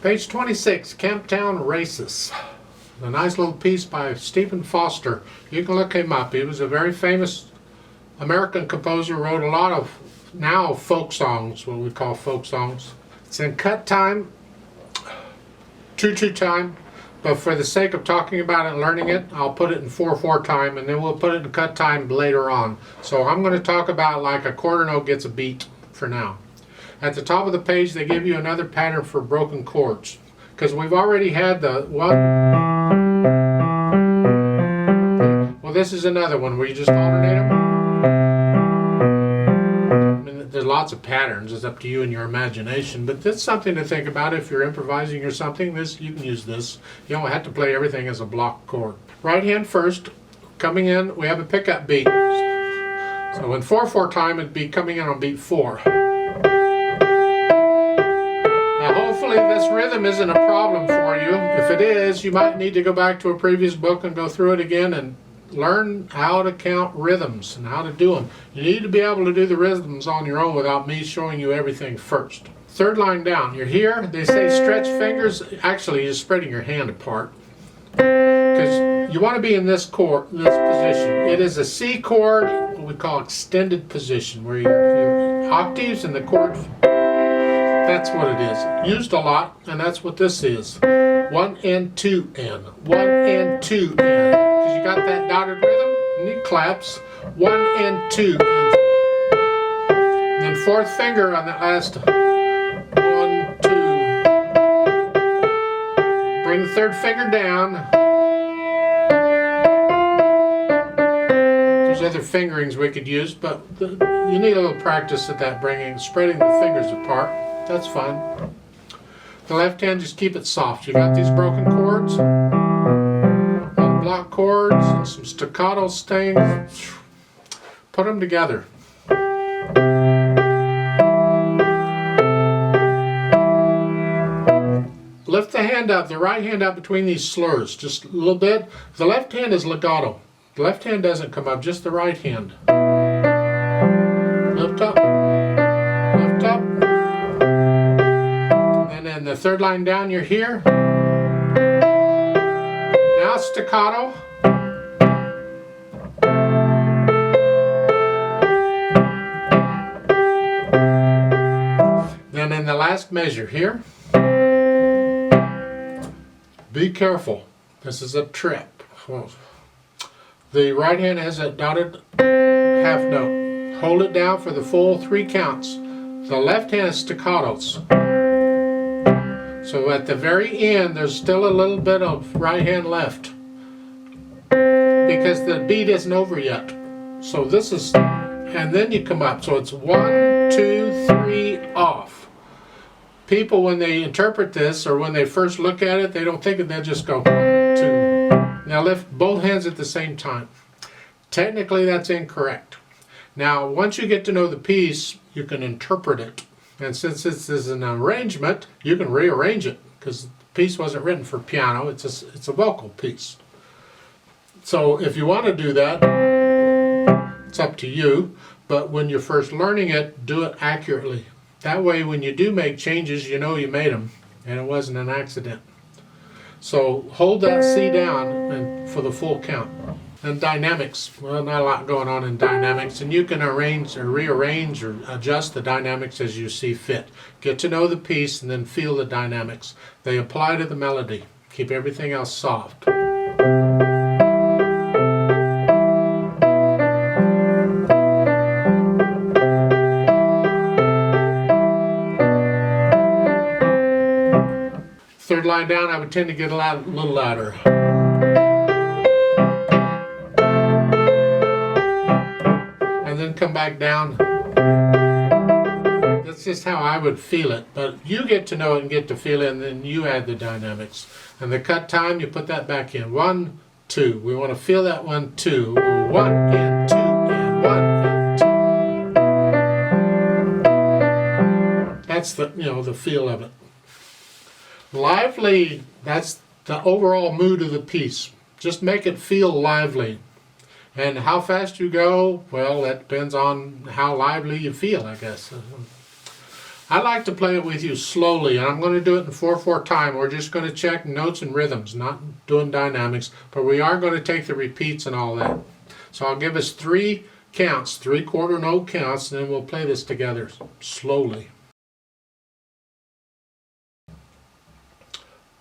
Page 26, Camptown Races. A nice little piece by Stephen Foster. You can look him up. He was a very famous American composer, wrote a lot of now folk songs, what we call folk songs. It's in cut time, 2/2 time, but for the sake of talking about it and learning it, I'll put it in 4/4 time, and then we'll put it in cut time later on. So I'm going to talk about like a quarter note gets a beat for now. At the top of the page, they give you another pattern for broken chords, because we've already had the one. Well, this is another one where you just alternate them. I mean, there's lots of patterns. It's up to you and your imagination, but that's something to think about if you're improvising or something. You can use this. You don't have to play everything as a block chord. Right hand first, coming in, we have a pickup beat. So in 4/4 time, it'd be coming in on beat 4. Now hopefully this rhythm isn't a problem for you. If it is, you might need to go back to a previous book and go through it again and learn how to count rhythms and how to do them. You need to be able to do the rhythms on your own without me showing you everything first. Third line down, you're here, they say stretch fingers. Actually, you're spreading your hand apart, because you want to be in this chord, this position. It is a C chord, what we call extended position, where your octaves and the chord, that's what it is. Used a lot, and that's what this is. 1 and 2 and 1 and 2 and. Because you got that dotted rhythm, and it claps. 1 and 2 and. And then fourth finger on that last 1, 2. Bring the third finger down. There's other fingerings we could use, but you need a little practice at that, spreading the fingers apart. That's fine. The left hand, just keep it soft. You got these broken chords, and block chords, and some staccato stings. Put them together. Lift the hand up, the right hand up between these slurs, just a little bit. The left hand is legato. The left hand doesn't come up, just the right hand. Lift up, lift up. And then the third line down, you're here. Now staccato. Then in the last measure here. Be careful. This is a trip. The right hand has a dotted half note. Hold it down for the full 3 counts. The left hand is staccatos. So at the very end, there's still a little bit of right hand left, because the beat isn't over yet. So this is, and then you come up. So it's 1, 2, 3, off. People, when they interpret this or when they first look at it, they don't think it, they'll just go 1, 2. Now lift both hands at the same time. Technically that's incorrect. Now once you get to know the piece, you can interpret it. And since this is an arrangement, you can rearrange it, because the piece wasn't written for piano, it's a vocal piece. So if you want to do that, it's up to you, but when you're first learning it, do it accurately. That way when you do make changes, you know you made them, and it wasn't an accident. So hold that C down and for the full count. And dynamics, well, not a lot going on in dynamics, and you can arrange or rearrange or adjust the dynamics as you see fit. Get to know the piece and then feel the dynamics. They apply to the melody. Keep everything else soft. Third line down, I would tend to get a little louder. And then come back down. That's just how I would feel it, but you get to know it and get to feel it, and then you add the dynamics. And the cut time, you put that back in. 1, 2. We want to feel that 1, 2. 1 and 2 and 1 and 2. That's the, the feel of it. Lively, that's the overall mood of the piece. Just make it feel lively. And how fast you go, well, that depends on how lively you feel, I guess. I like to play it with you slowly, and I'm going to do it in 4/4 time. We're just going to check notes and rhythms, not doing dynamics, but we are going to take the repeats and all that. So I'll give us 3 counts, 3/4 note counts, and then we'll play this together slowly.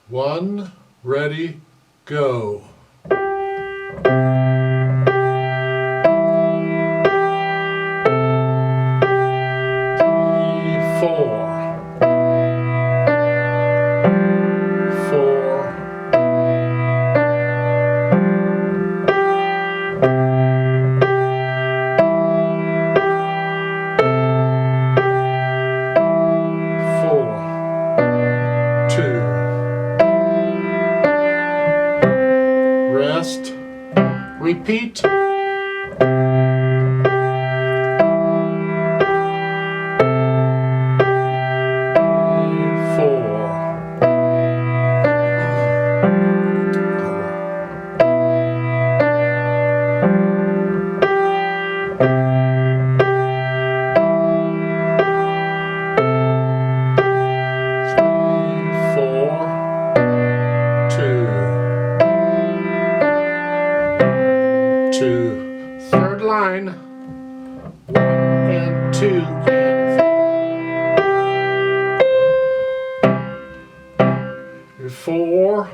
1, ready, go. 4, 4, 2, rest, repeat. 2. Third line. 1 and 2 and 4.